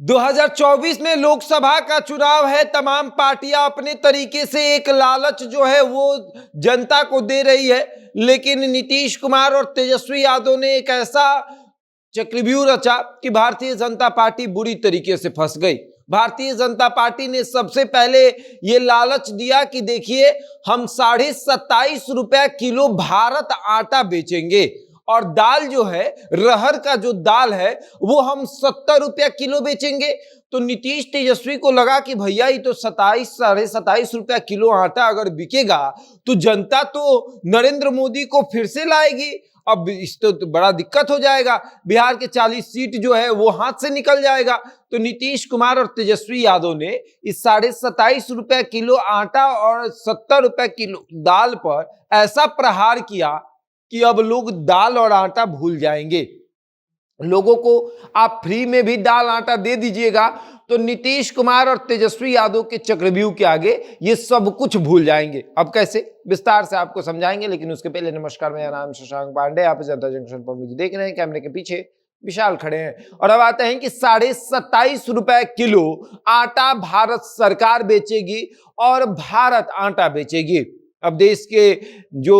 2024 में लोकसभा का चुनाव है। तमाम पार्टियां अपने तरीके से एक लालच जो है वो जनता को दे रही है, लेकिन नीतीश कुमार और तेजस्वी यादव ने एक ऐसा चक्रव्यूह रचा कि भारतीय जनता पार्टी बुरी तरीके से फंस गई। भारतीय जनता पार्टी ने सबसे पहले ये लालच दिया कि देखिए हम 27.5 किलो भारत आटा बेचेंगे और दाल जो है, रहर का जो दाल है वो हम 70 रुपया किलो बेचेंगे। तो नीतीश तेजस्वी को लगा कि भैया ये तो 27-27.5 रुपया किलो आटा अगर बिकेगा तो जनता तो नरेंद्र मोदी को फिर से लाएगी। अब इस तो बड़ा दिक्कत हो जाएगा, बिहार के 40 सीट जो है वो हाथ से निकल जाएगा। तो नीतीश कुमार और तेजस्वी यादव ने इस 27.5 रुपया किलो आटा और 70 रुपया किलो दाल पर ऐसा प्रहार किया कि अब लोग दाल और आटा भूल जाएंगे। लोगों को आप फ्री में भी दाल आटा दे दीजिएगा तो नीतीश कुमार और तेजस्वी यादव के चक्रव्यूह के आगे ये सब कुछ भूल जाएंगे। अब कैसे, विस्तार से आपको समझाएंगे, लेकिन उसके पहले नमस्कार, मेरा नाम शशांक पांडे, आप जनता जंक्शन पर मुझे देख रहे हैं। कैमरे के पीछे विशाल खड़े हैं। और अब आते हैं कि 27.5 रुपए किलो आटा भारत सरकार बेचेगी और भारत आटा बेचेगी। अब देश के जो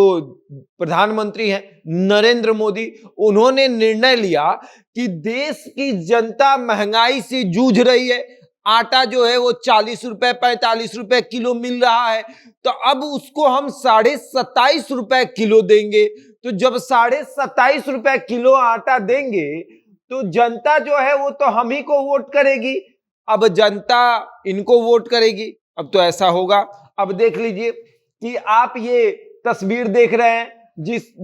प्रधानमंत्री हैं नरेंद्र मोदी, उन्होंने निर्णय लिया कि देश की जनता महंगाई से जूझ रही है। आटा जो है वो 40 रुपए 45 रुपए किलो मिल रहा है, तो अब उसको हम 27.5 रुपए किलो देंगे। तो जब 27.5 रुपए किलो आटा देंगे तो जनता जो है वो तो हम ही को वोट करेगी। अब जनता इनको वोट करेगी। अब तो ऐसा होगा। अब देख लीजिए कि आप ये तस्वीर देख रहे हैं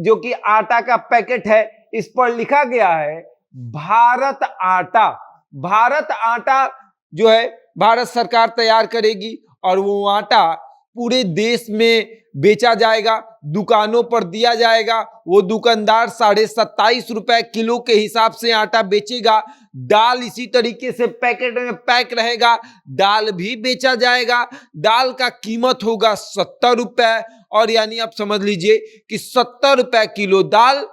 जो कि आटा का पैकेट है, इस पर लिखा गया है भारत आटा। भारत आटा जो है भारत सरकार तैयार करेगी और वो आटा पूरे देश में बेचा जाएगा, दुकानों पर दिया जाएगा। वो दुकानदार 27.5 रुपए किलो के हिसाब से आटा बेचेगा। दाल इसी तरीके से पैकेट में पैक रहेगा, दाल भी बेचा जाएगा। दाल का कीमत होगा 70 रुपए, और यानी आप समझ लीजिए कि 70 रुपए किलो दाल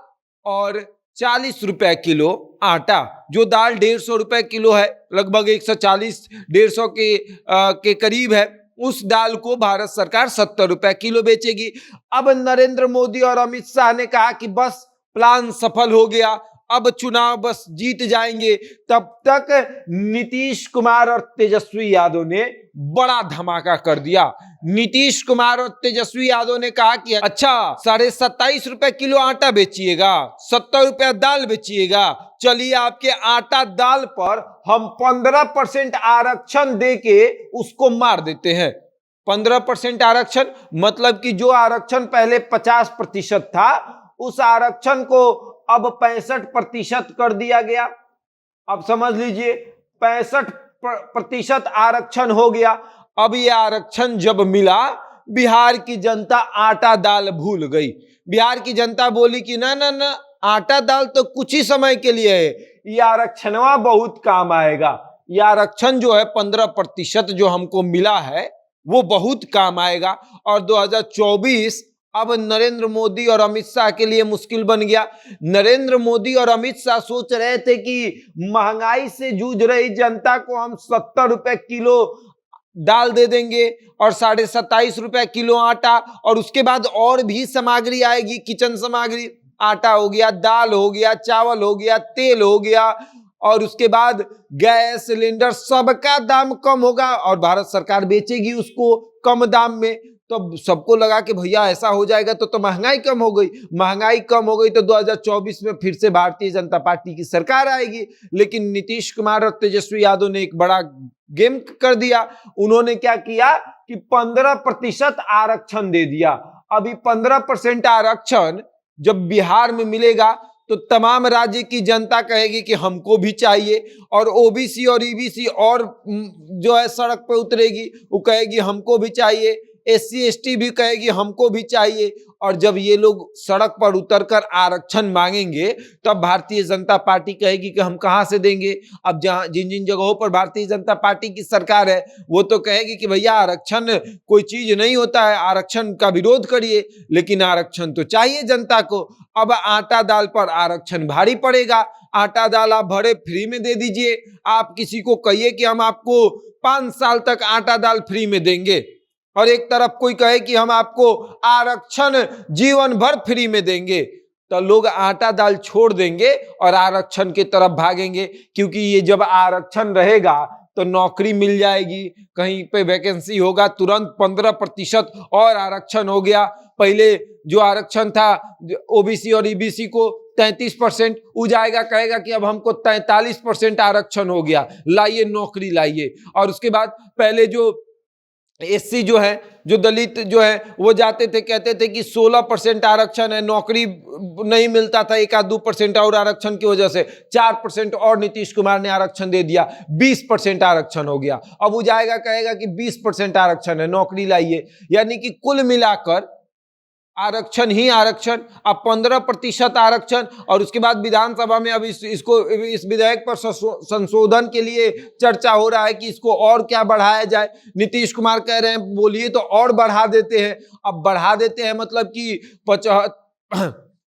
और 40 रुपए किलो आटा। जो दाल 150 रुपए किलो है, लगभग 140-150 के करीब है, उस दाल को भारत सरकार 70 रुपए किलो बेचेगी। अब नरेंद्र मोदी और अमित शाह ने कहा कि बस प्लान सफल हो गया, अब चुनाव बस जीत जाएंगे। तब तक नीतीश कुमार और तेजस्वी यादव ने बड़ा धमाका कर दिया। नीतीश कुमार और तेजस्वी यादव ने कहा कि अच्छा 27.5 रुपए किलो आटा बेचिएगा, 70 रुपया दाल बेचिएगा, चलिए आपके आटा दाल पर हम 15% आरक्षण देके उसको मार देते हैं। 15% आरक्षण मतलब कि जो आरक्षण पहले 50% था, उस आरक्षण को अब 65% कर दिया गया। अब समझ लीजिए 65% आरक्षण हो गया। अब ये आरक्षण जब मिला, बिहार की जनता आटा दाल भूल गई। बिहार की जनता बोली कि ना ना ना, आटा दाल तो कुछ ही समय के लिए है, ये आरक्षणवा बहुत काम आएगा। ये आरक्षण जो है 15% जो हमको मिला है वो बहुत काम आएगा। और 2024 अब नरेंद्र मोदी और अमित शाह के लिए मुश्किल बन गया। नरेंद्र मोदी और अमित शाह सोच रहे थे कि महंगाई से जूझ रही जनता को हम 70 रुपए किलो दाल दे देंगे और 27.5 रुपए किलो आटा, और उसके बाद और भी सामग्री आएगी, किचन सामग्री, आटा हो गया, दाल हो गया, चावल हो गया, तेल हो गया, और उसके बाद गैस सिलेंडर, सबका दाम कम होगा और भारत सरकार बेचेगी उसको कम दाम में। तो सबको लगा कि भैया ऐसा हो जाएगा तो महंगाई कम हो गई। महंगाई कम हो गई तो 2024 में फिर से भारतीय जनता पार्टी की सरकार आएगी। लेकिन नीतीश कुमार और तेजस्वी यादव ने एक बड़ा गेम कर दिया। उन्होंने क्या किया कि 15% आरक्षण दे दिया। अभी 15% आरक्षण जब बिहार में मिलेगा तो तमाम राज्य की जनता कहेगी कि हमको भी चाहिए, और ओबीसी और ईबीसी और जो है सड़क पे उतरेगी, वो कहेगी हमको भी चाहिए, एससी एसटी भी कहेगी हमको भी चाहिए। और जब ये लोग सड़क पर उतरकर आरक्षण मांगेंगे तो अब भारतीय जनता पार्टी कहेगी कि हम कहां से देंगे। अब जहां जिन जिन जगहों पर भारतीय जनता पार्टी की सरकार है वो तो कहेगी कि भैया आरक्षण कोई चीज नहीं होता है, आरक्षण का विरोध करिए, लेकिन आरक्षण तो चाहिए जनता को। अब आटा दाल पर आरक्षण भारी पड़ेगा। आटा दाल आप भरे फ्री में दे दीजिए। आप किसी को कहिए कि हम आपको 5 साल तक आटा दाल फ्री में देंगे, और एक तरफ कोई कहे कि हम आपको आरक्षण जीवन भर फ्री में देंगे, तो लोग आटा दाल छोड़ देंगे और आरक्षण की तरफ भागेंगे। क्योंकि ये जब आरक्षण रहेगा तो नौकरी मिल जाएगी, कहीं पे वैकेंसी होगा, तुरंत 15% और आरक्षण हो गया। पहले जो आरक्षण था ओबीसी और ईबीसी को 33%, वो जाएगा कहेगा कि अब हमको 43% आरक्षण हो गया, लाइए नौकरी लाइए। और उसके बाद पहले जो एससी जो है, जो दलित जो है, वो जाते थे, कहते थे कि 16% आरक्षण है, नौकरी नहीं मिलता था, 1-2% और आरक्षण की वजह से 4% और नीतीश कुमार ने आरक्षण दे दिया, 20% आरक्षण हो गया। अब वो जाएगा कहेगा कि 20% आरक्षण है, नौकरी लाइए। यानी कि कुल मिलाकर आरक्षण ही आरक्षण, अब 15% आरक्षण। और उसके बाद विधानसभा में अब इस विधेयक पर संशोधन के लिए चर्चा हो रहा है कि इसको और क्या बढ़ाया जाए। नीतीश कुमार कह रहे हैं बोलिए तो और बढ़ा देते हैं। अब बढ़ा देते हैं मतलब कि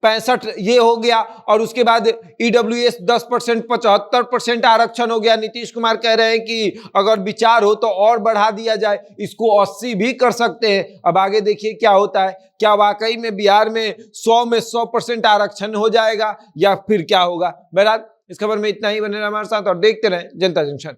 65 ये हो गया, और उसके बाद ईडब्ल्यूएस 10%, 75% आरक्षण हो गया। नीतीश कुमार कह रहे हैं कि अगर विचार हो तो और बढ़ा दिया जाए, इसको 80 भी कर सकते हैं। अब आगे देखिए क्या होता है, क्या वाकई में बिहार में 100 में 100% आरक्षण हो जाएगा या फिर क्या होगा। बहरहाल इस खबर में इतना ही, बने रहे हमारे साथ और देखते रहें जनता जंक्शन।